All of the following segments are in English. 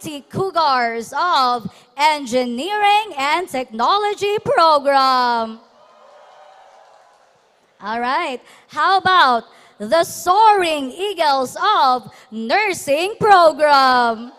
Cougars of Engineering and Technology program. All right. How about the Soaring Eagles of Nursing program?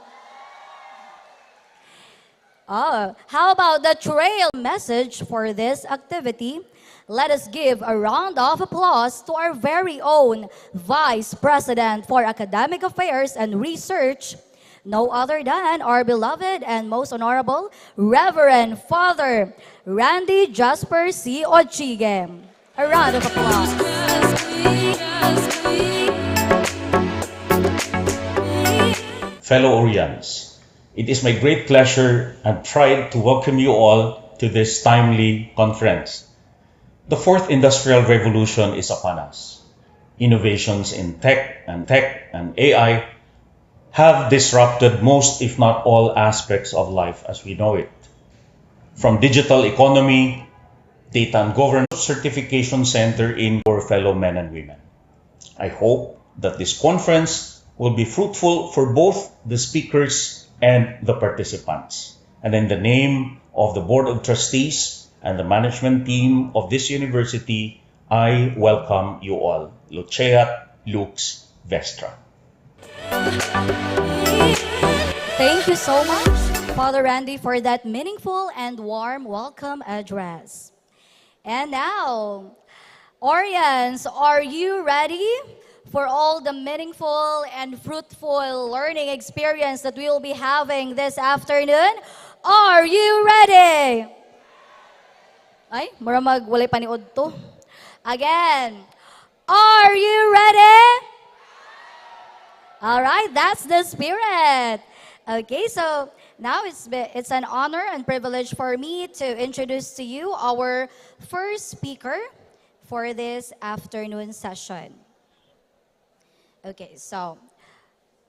Oh, how about the trail message for this activity? Let us give a round of applause to our very own Vice President for Academic Affairs and Research, no other than our beloved and most honorable Reverend Father Randy Jasper C. Ochige. A round of applause. Fellow Orians, it is my great pleasure and pride to welcome you all to this timely conference. The fourth industrial revolution is upon us. Innovations in tech and AI have disrupted most, if not all, aspects of life as we know it. From digital economy, data and governance certification center in our fellow men and women. I hope that this conference will be fruitful for both the speakers and the participants. And in the name of the Board of Trustees and the management team of this university, I welcome you all. Luceat Lux Vestra. Thank you so much, Father Randy, for that meaningful and warm welcome address. And now, Orians, are you ready for all the meaningful and fruitful learning experience that we will be having this afternoon? Are you ready? Ay, mura magwalay paniod to. Again, are you ready? All right, that's the spirit. Okay, so now it's an honor and privilege for me to introduce to you our first speaker for this afternoon session. Okay, so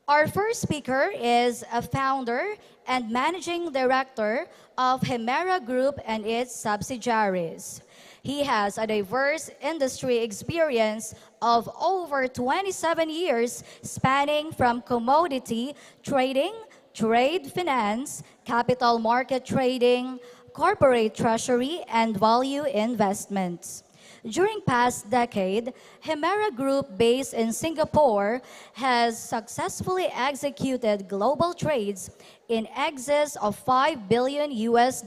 our first speaker is a founder and managing director of Hemera Group and its subsidiaries. He has a diverse industry experience of over 27 years spanning from commodity trading, trade finance, capital market trading, corporate treasury, and value investments. During past decade, Hemera Group, based in Singapore, has successfully executed global trades in excess of $5 billion US.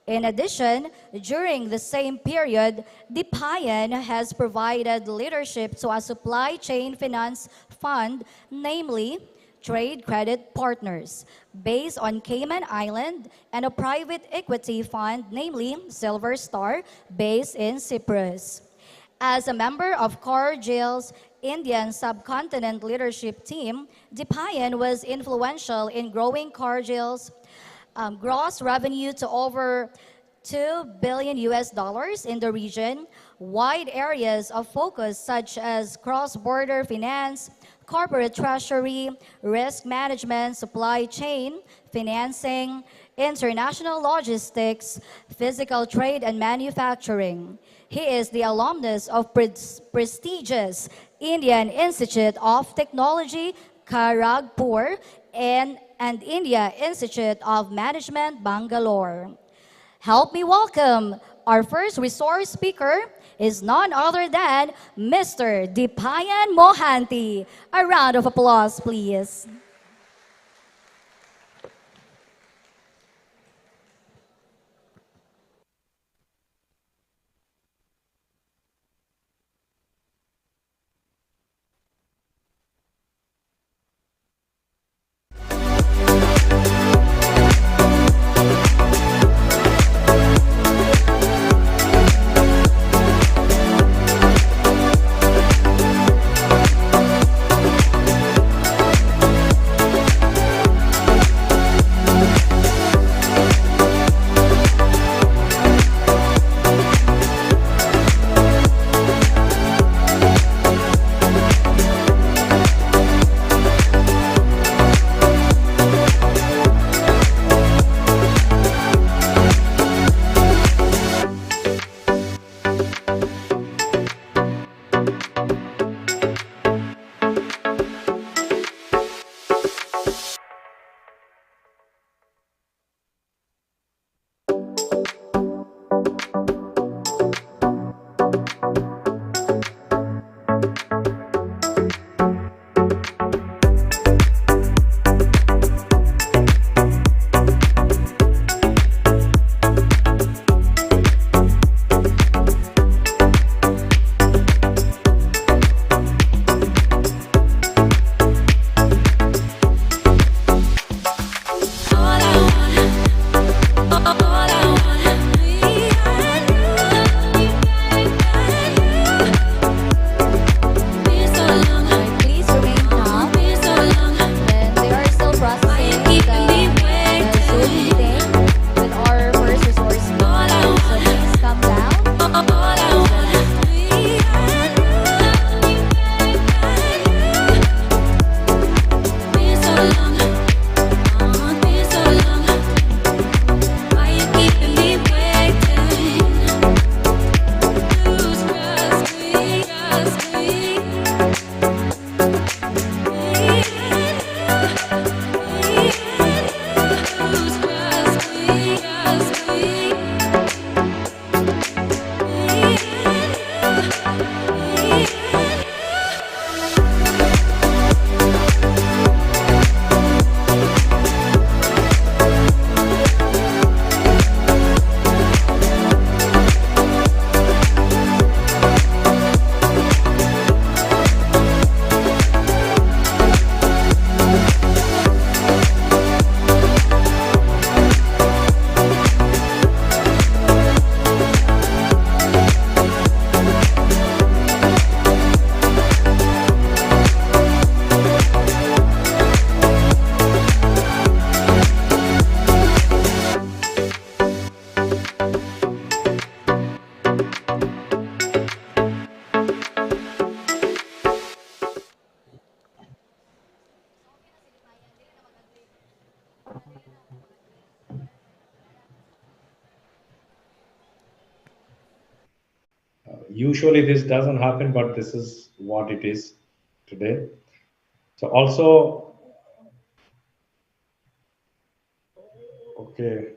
In addition, during the same period, Dipayan has provided leadership to a supply chain finance fund, namely Trade Credit Partners, based on Cayman Island, and a private equity fund, namely Silver Star, based in Cyprus. As a member of Cargill's Indian subcontinent leadership team, Dipayan was influential in growing Cargill's gross revenue to over $2 billion US in the region. Wide areas of focus such as cross-border finance, corporate treasury, risk management, supply chain, financing, international logistics, physical trade, and manufacturing. He is the alumnus of prestigious Indian Institute of Technology, Kharagpur, and India Institute of Management, Bangalore. Help me welcome our first resource speaker is none other than Mr. Dipayan Mohanty. A round of applause, please. Usually this doesn't happen, but this is what it is today. So also, okay,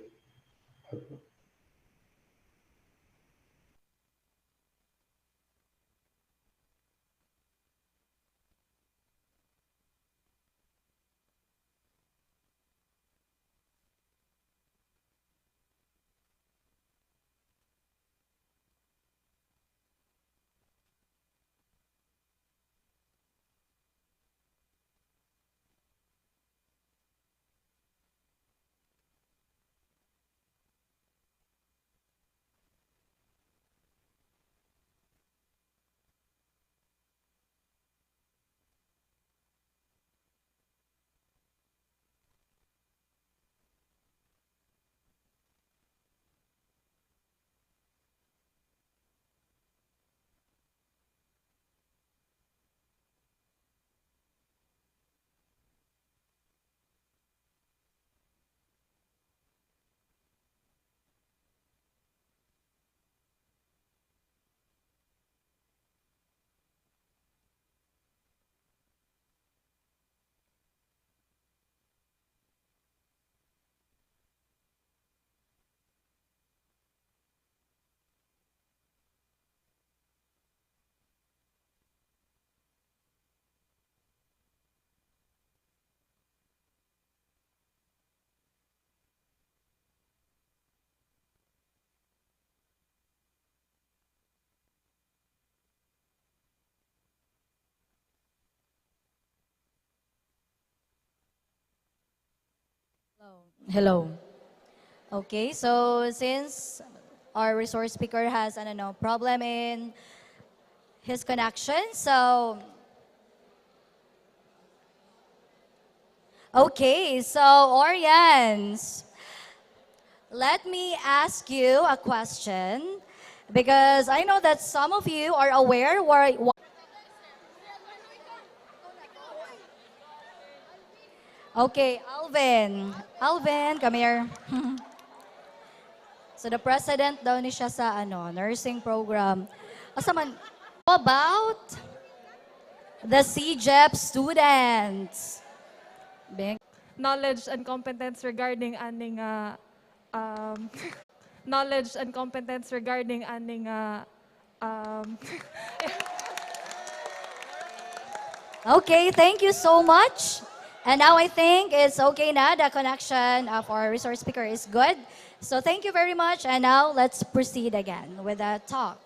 Hello. Okay, so since our resource speaker has, I don't know, problem in his connection, so okay, so Orians, let me ask you a question because I know that some of you are aware why. Okay, Alvin. Alvin, come here. So the president daw ni siya sa ano, nursing program. Asa man about the CJEP students. Bing. Knowledge and competence regarding um, knowledge and competence regarding um, Okay, thank you so much. And now I think it's okay na. The connection of our resource speaker is good. So thank you very much. And now let's proceed again with the talk.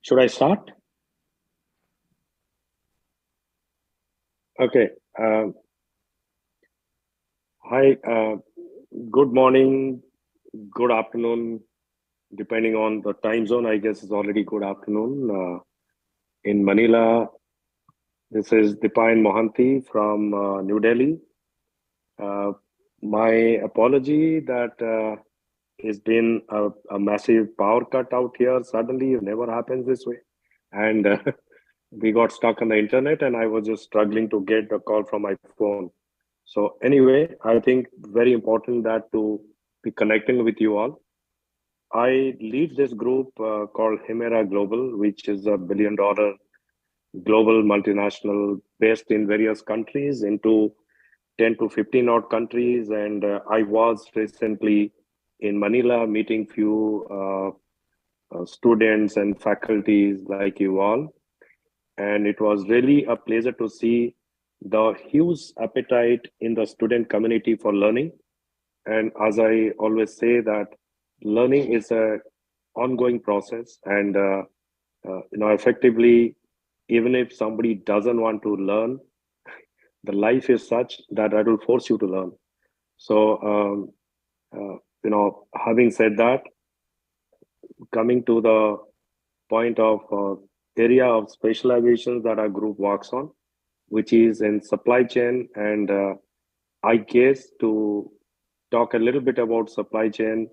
Should I start? Okay. Hi. Good morning. Good afternoon. Depending on the time zone, I guess it's already good afternoon. In Manila, this is Dipayan Mohanty from New Delhi. Uh, my apology that it's been a massive power cut out here. Suddenly, it never happens this way. And we got stuck on the internet, and I was just struggling to get the call from my phone. So anyway, I think very important that to be connecting with you all. I lead this group called Himera Global, which is a $1 billion global multinational based in various countries into 10 to 15 odd countries. And I was recently in Manila meeting few students and faculties like you all. And it was really a pleasure to see the huge appetite in the student community for learning. And as I always say that learning is a ongoing process, and effectively, even if somebody doesn't want to learn, the life is such that it will force you to learn. So having said that, coming to the point of area of specializations that our group works on, which is in supply chain. And I guess to talk a little bit about supply chain,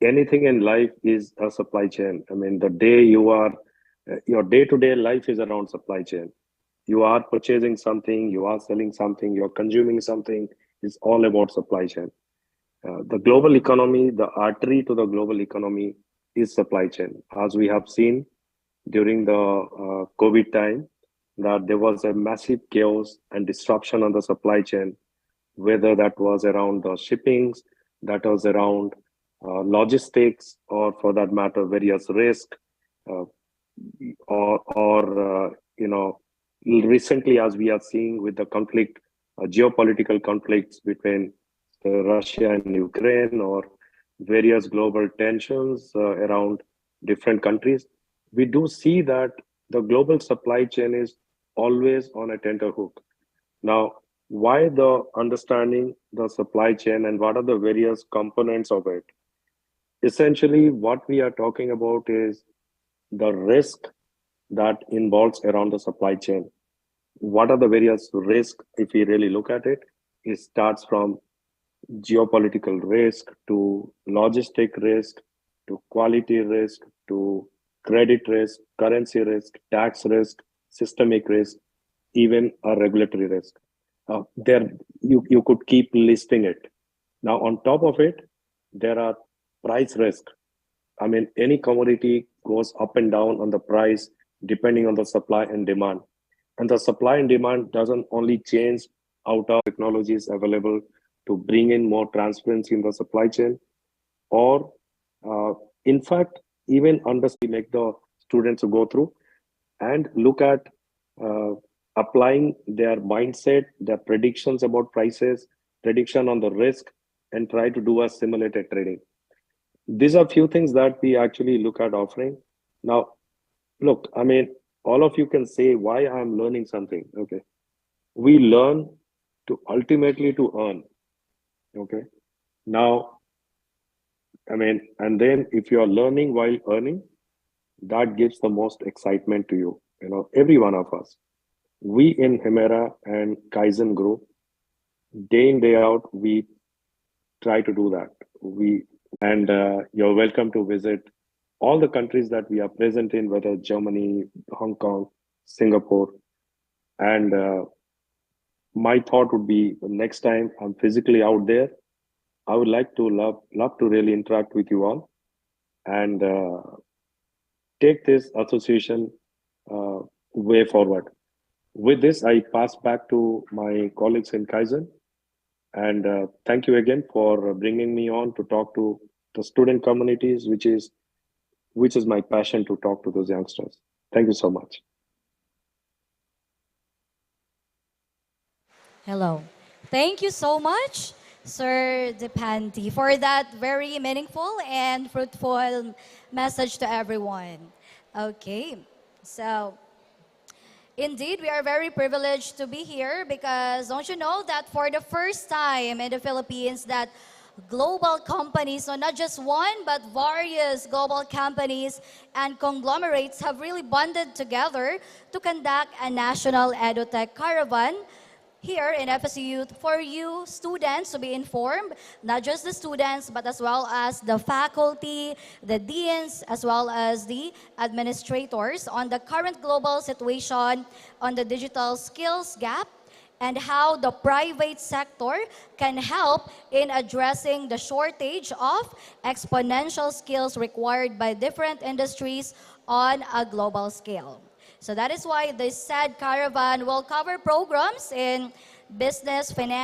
anything in life is a supply chain. I mean, the day you are, your day-to-day life is around supply chain. You are purchasing something, you are selling something, you're consuming something. It's all about supply chain. The global economy, the artery to the global economy is supply chain. As we have seen during the COVID time, that there was a massive chaos and disruption on the supply chain, whether that was around the shippings, that was around logistics, or for that matter, various risk, uh, or recently, as we are seeing with the conflict, geopolitical conflicts between Russia and Ukraine, or various global tensions around different countries, we do see that the global supply chain is always on a tenterhook. Now, why the understanding the supply chain and what are the various components of it? Essentially, what we are talking about is the risk that involves around the supply chain. What are the various risks? If we really look at it, it starts from geopolitical risk to logistic risk to quality risk to credit risk, currency risk, tax risk, systemic risk, even a regulatory risk. There, you could keep listing it. Now, on top of it, there are price risk. I mean, any commodity goes up and down on the price depending on the supply and demand. And the supply and demand doesn't only change out of technologies available to bring in more transparency in the supply chain, or uh, in fact, even understand make the students go through and look at uh, applying their mindset, their predictions about prices, prediction on the risk, and try to do a simulated trading. These are few things that we actually look at offering. Now, look, I mean, all of you can say why I'm learning something. Okay. We learn to ultimately to earn. Okay. Now, I mean, and then if you are learning while earning, that gives the most excitement to you. You know, every one of us. We in Hemera and Kaizen Group, day in, day out, we try to do that. We and you're welcome to visit all the countries that we are present in, whether Germany, Hong Kong, Singapore. And my thought would be next time I'm physically out there, I would like to love to really interact with you all and take this association uh, way forward. With this, I pass back to my colleagues in Kaizen. And thank you again for bringing me on to talk to the student communities, which is my passion to talk to those youngsters. Thank you so much. Hello. Thank you so much, Sir Depanti, for that very meaningful and fruitful message to everyone. Okay, so indeed, we are very privileged to be here because don't you know that for the first time in the Philippines that global companies, so not just one but various global companies and conglomerates have really bonded together to conduct a national Edutech Caravan here in FSU for you students to be informed, not just the students, but as well as the faculty, the deans, as well as the administrators on the current global situation on the digital skills gap and how the private sector can help in addressing the shortage of exponential skills required by different industries on a global scale. So that is why this said caravan will cover programs in business, finance,